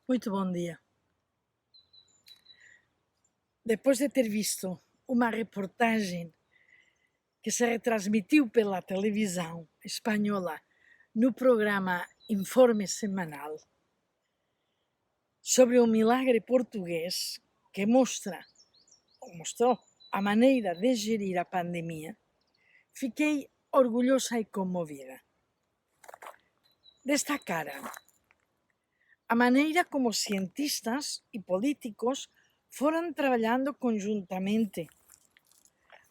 Muito bom dia. Depois de ter visto uma reportagem que se retransmitiu pela televisão espanhola no programa Informe Semanal sobre o milagre português que mostrou a maneira de gerir a pandemia, fiquei orgulhosa e comovida. Destacaram a maneira como cientistas e políticos foram trabalhando conjuntamente,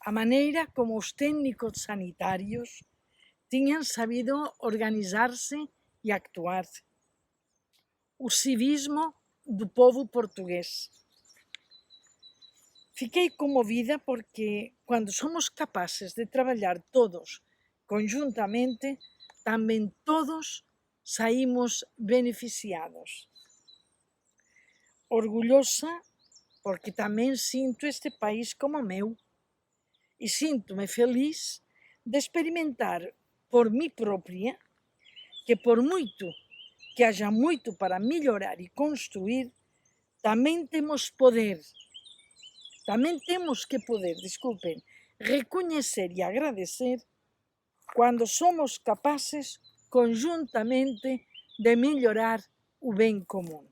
a maneira como os técnicos sanitários tinham sabido organizar-se e actuar, o civismo do povo português. Fiquei comovida porque, quando somos capazes de trabalhar todos conjuntamente, também todos saímos beneficiados. Orgulhosa porque também sinto este país como meu e sinto-me feliz de experimentar por mim própria que, por muito que haja muito para melhorar e construir, também temos que poder, reconhecer e agradecer quando somos capazes conjuntamente de melhorar o bem comum.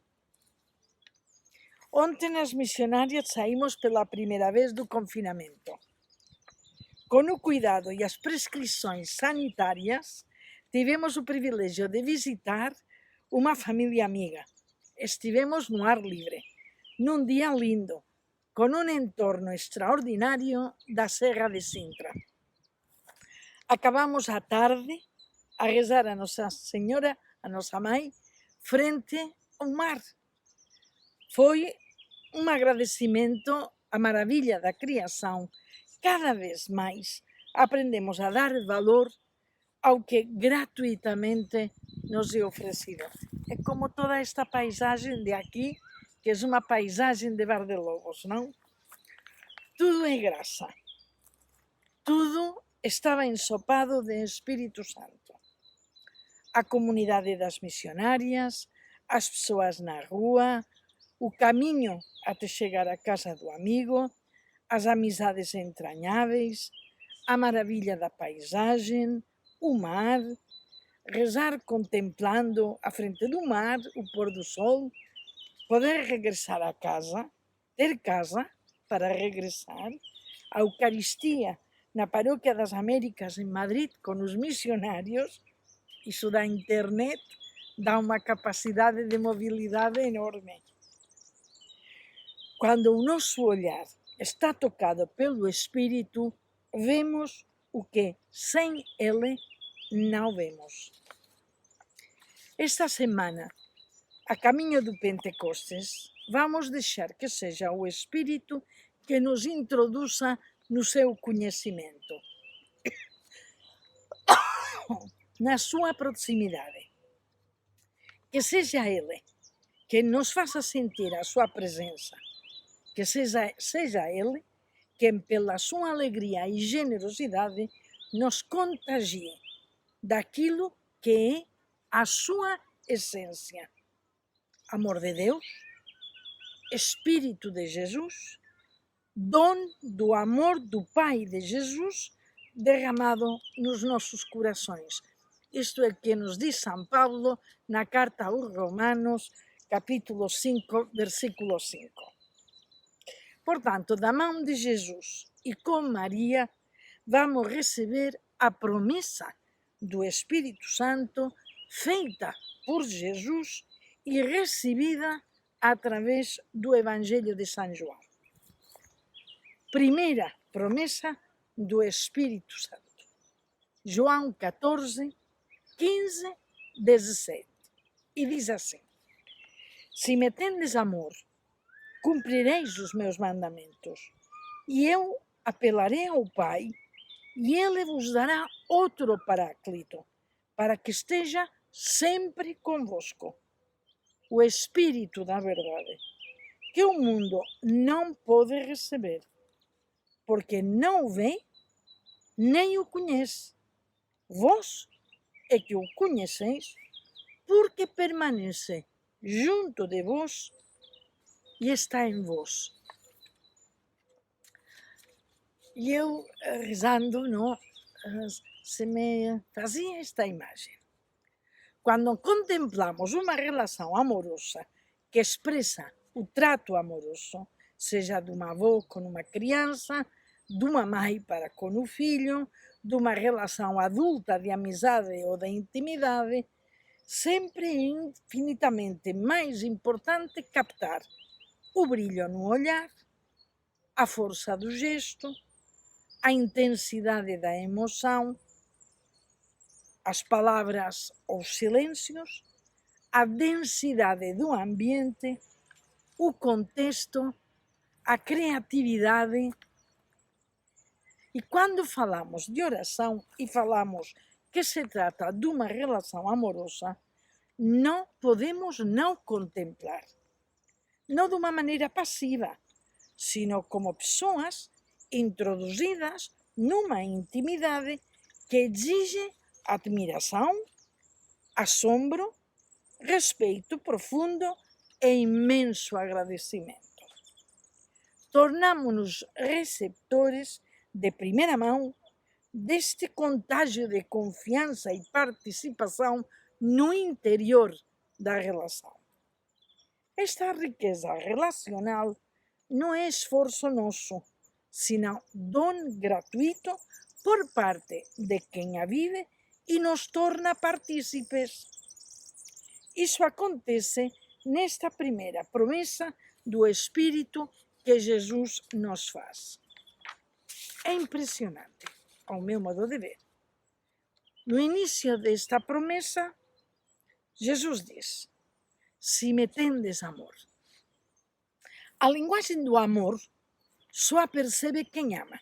Ontem as missionárias saímos pela primeira vez do confinamento. Com o cuidado e as prescrições sanitárias, tivemos o privilégio de visitar uma família amiga. Estivemos no ar livre, num dia lindo, com um entorno extraordinário da Serra de Sintra. Acabamos a tarde a rezar a Nossa Senhora, a nossa mãe, frente ao mar. Foi um agradecimento à maravilha da criação. Cada vez mais aprendemos a dar valor ao que gratuitamente nos é oferecido. É como toda esta paisagem de aqui, que é uma paisagem de Bar de Lobos, não? Tudo é graça. Tudo estava ensopado de Espírito Santo. A comunidade das missionárias, as pessoas na rua, o caminho até chegar à casa do amigo, as amizades entranháveis, a maravilha da paisagem, o mar, rezar contemplando à frente do mar o pôr do sol, poder regressar a casa, ter casa para regressar, a Eucaristia na Paróquia das Américas em Madrid com os missionários. Isso da internet dá uma capacidade de mobilidade enorme. Quando o nosso olhar está tocado pelo Espírito, vemos o que sem ele não vemos. Esta semana, a caminho do Pentecostes, vamos deixar que seja o Espírito que nos introduza no seu conhecimento, na sua proximidade. Que seja Ele que nos faça sentir a sua presença, que seja Ele quem, pela sua alegria e generosidade, nos contagie daquilo que é a sua essência. Amor de Deus, Espírito de Jesus, dom do amor do Pai de Jesus derramado nos nossos corações. Isto é o que nos diz São Paulo na carta aos Romanos, capítulo 5, versículo 5. Portanto, da mão de Jesus e com Maria, vamos receber a promessa do Espírito Santo feita por Jesus e recebida através do Evangelho de São João. Primeira promessa do Espírito Santo. João 14, 15, 17. E diz assim: se me tendes amor, cumprireis os meus mandamentos, e eu apelarei ao Pai, e Ele vos dará outro Paráclito, para que esteja sempre convosco, o Espírito da verdade, que o mundo não pode receber, porque não o vê, nem o conhece. Vós é que o conheceis, porque permanece junto de vós e está em vós. E eu, rezando, não, se me fazia esta imagem. Quando contemplamos uma relação amorosa que expressa o trato amoroso, seja de uma avó com uma criança, de uma mãe para com o filho, de uma relação adulta de amizade ou de intimidade, sempre é infinitamente mais importante captar o brilho no olhar, a força do gesto, a intensidade da emoção, as palavras ou silêncios, a densidade do ambiente, o contexto, a criatividade. E quando falamos de oração e falamos que se trata de uma relação amorosa, não podemos não contemplar, não de uma maneira passiva, sino como pessoas introduzidas numa intimidade que exige admiração, assombro, respeito profundo e imenso agradecimento. Tornamo-nos receptores de primeira mão deste contágio de confiança e participação no interior da relação. Esta riqueza relacional não é esforço nosso, senão dom gratuito por parte de quem a vive e nos torna partícipes. Isso acontece nesta primeira promessa do Espírito que Jesus nos faz. É impressionante, ao meu modo de ver. No início desta promessa, Jesus diz: se me tendes amor. A linguagem do amor só a percebe quem ama.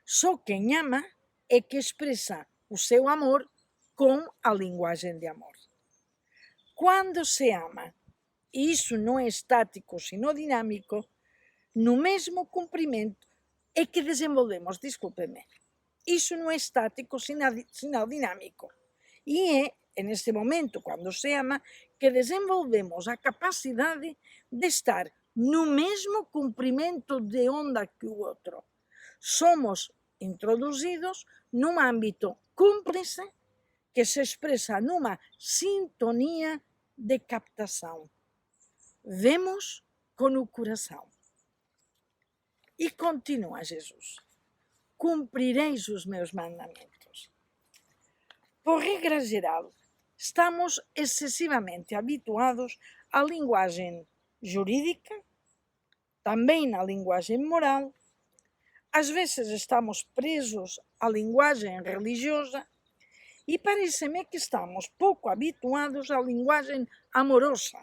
Só quem ama é que expressa o seu amor com a linguagem de amor. Quando se ama, e isso não é estático, sino dinâmico, no mesmo cumprimento é que desenvolvemos, desculpe-me, isso não é estático, sino dinâmico. E é neste momento, quando se ama, que desenvolvemos a capacidade de estar no mesmo comprimento de onda que o outro. Somos introduzidos num âmbito cúmplice que se expressa numa sintonia de captação. Vemos com o coração. E continua Jesus: cumprireis os meus mandamentos. Por regra geral, estamos excessivamente habituados à linguagem jurídica, também na linguagem moral. Às vezes estamos presos à linguagem religiosa e parece-me que estamos pouco habituados à linguagem amorosa,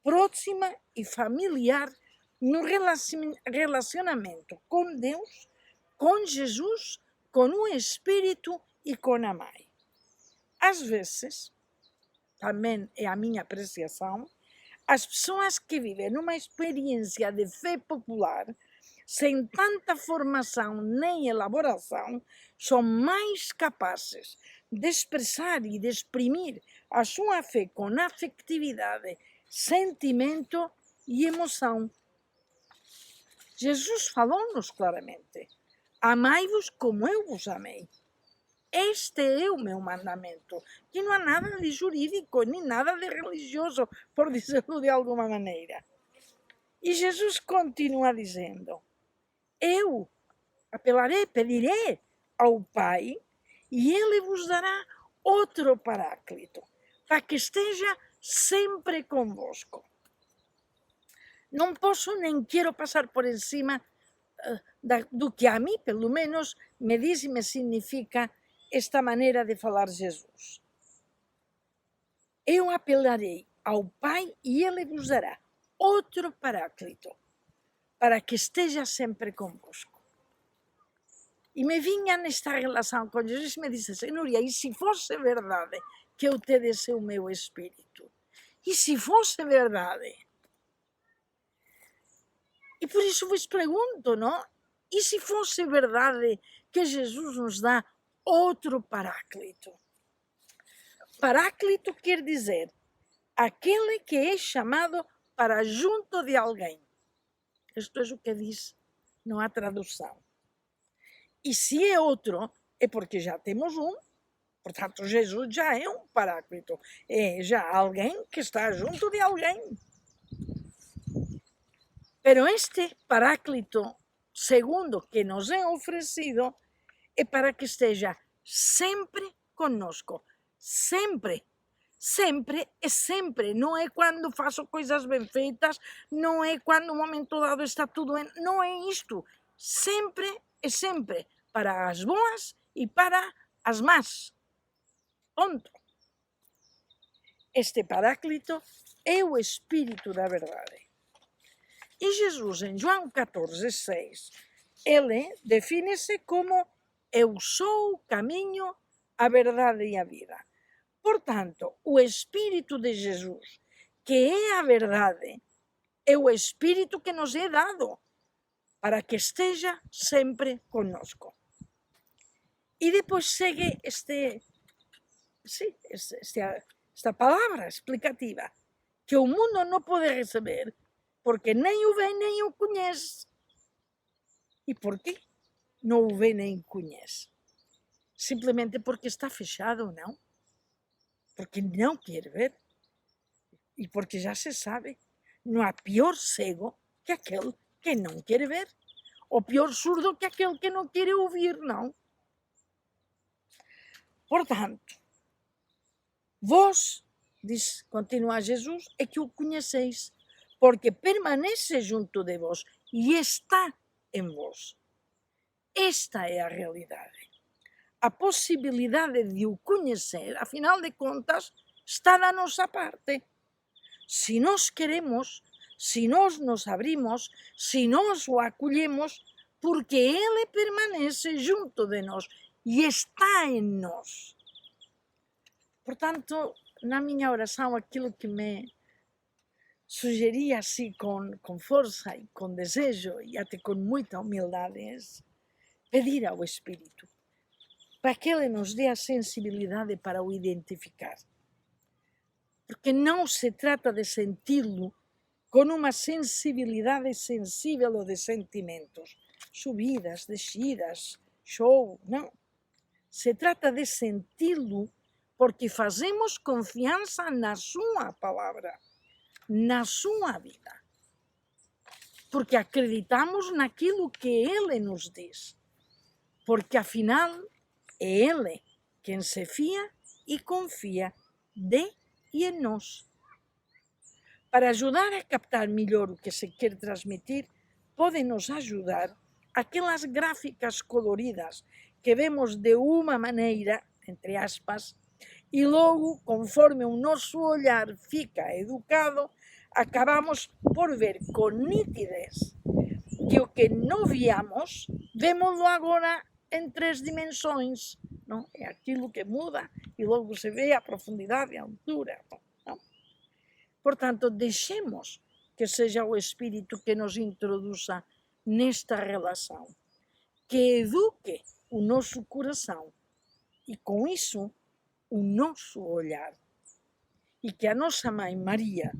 próxima e familiar no relacionamento com Deus, com Jesus, com o Espírito e com a Mãe. Às vezes, também é a minha apreciação, as pessoas que vivem numa experiência de fé popular, sem tanta formação nem elaboração, são mais capazes de expressar e de exprimir a sua fé com afetividade, sentimento e emoção. Jesus falou-nos claramente: amai-vos como eu vos amei. Este é o meu mandamento, que não há nada de jurídico, nem nada de religioso, por dizer-lo de alguma maneira. E Jesus continua dizendo: eu apelarei, pedirei ao Pai, e Ele vos dará outro Paráclito, para que esteja sempre convosco. Não posso nem quero passar por cima do que a mim, pelo menos, me diz e me significa esta maneira de falar Jesus. Eu apelarei ao Pai e Ele vos dará outro Paráclito, para que esteja sempre convosco. E me vinha nesta relação com Jesus e me disse: Senhoria, e se fosse verdade que eu te desse o meu Espírito? E se fosse verdade? E por isso vos pergunto, não? E se fosse verdade que Jesus nos dá outro Paráclito? Paráclito quer dizer aquele que é chamado para junto de alguém. Isto é o que diz, não há tradução. E se é outro, é porque já temos um. Portanto, Jesus já é um paráclito. É já alguém que está junto de alguém. Pero este paráclito segundo que nos é oferecido é para que esteja sempre conosco. Sempre. Sempre é sempre. Não é quando faço coisas bem feitas, não é quando no momento dado está tudo bem. Não é isto. Sempre é sempre. Para as boas e para as más. Ponto. Este paráclito é o Espírito da verdade. E Jesus, em João 14,6, ele define-se como eu sou o caminho, a verdade e a vida. Portanto, o Espírito de Jesus, que é a verdade, é o Espírito que nos é dado para que esteja sempre conosco. E depois segue esta palavra explicativa, que o mundo não pode receber, porque nem o vê nem o conhece. E por quê não o vê nem o conhece? Simplesmente porque está fechado, não? Porque não quer ver. E porque já se sabe, não há pior cego que aquele que não quer ver. Ou pior surdo que aquele que não quer ouvir, não? Portanto, vós, diz, continua Jesus, é que o conheceis, porque permanece junto de vós e está em vós. Esta é a realidade. A possibilidade de o conhecer, afinal de contas, está da nossa parte. Se nós queremos, se nós nos abrimos, se nós o acolhemos, porque ele permanece junto de nós e está em nós. Portanto, na minha oração, aquilo que me sugeria assim com força e com desejo e até com muita humildade é pedir ao Espírito para que ele nos dê a sensibilidade para o identificar. Porque não se trata de senti-lo com uma sensibilidade sensível ou de sentimentos, subidas, descidas, show, não. Se trata de senti-lo porque fazemos confiança na sua palavra, na sua vida. Porque acreditamos naquilo que ele nos diz. Porque afinal é ele quem se fia e confia de e em nós. Para ajudar a captar melhor o que se quer transmitir, podem nos ajudar aquelas gráficas coloridas que vemos de uma maneira, entre aspas, e logo, conforme o nosso olhar fica educado, acabamos por ver com nitidez que o que não víamos, vemos-lo agora em 3 dimensões. Não? É aquilo que muda e logo se vê a profundidade e a altura. Não? Portanto, deixemos que seja o Espírito que nos introduza nesta relação, que eduque o nosso coração e, com isso, o nosso olhar. E que a nossa Mãe Maria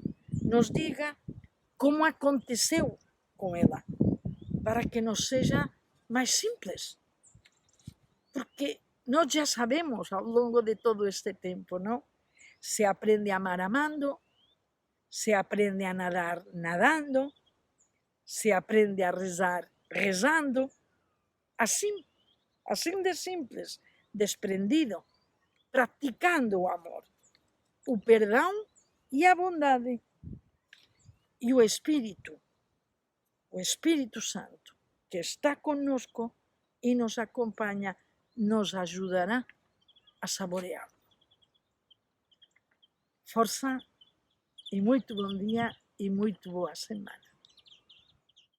nos diga como aconteceu com ela, para que nos seja mais simples. Porque nós já sabemos ao longo de todo este tempo, não? Se aprende a amar amando, se aprende a nadar nadando, se aprende a rezar rezando, assim de simples, desprendido, praticando o amor, o perdão e a bondade. E o Espírito Santo, que está conosco e nos acompanha, nos ajudará a saborear. Força e muito bom dia e muito boa semana.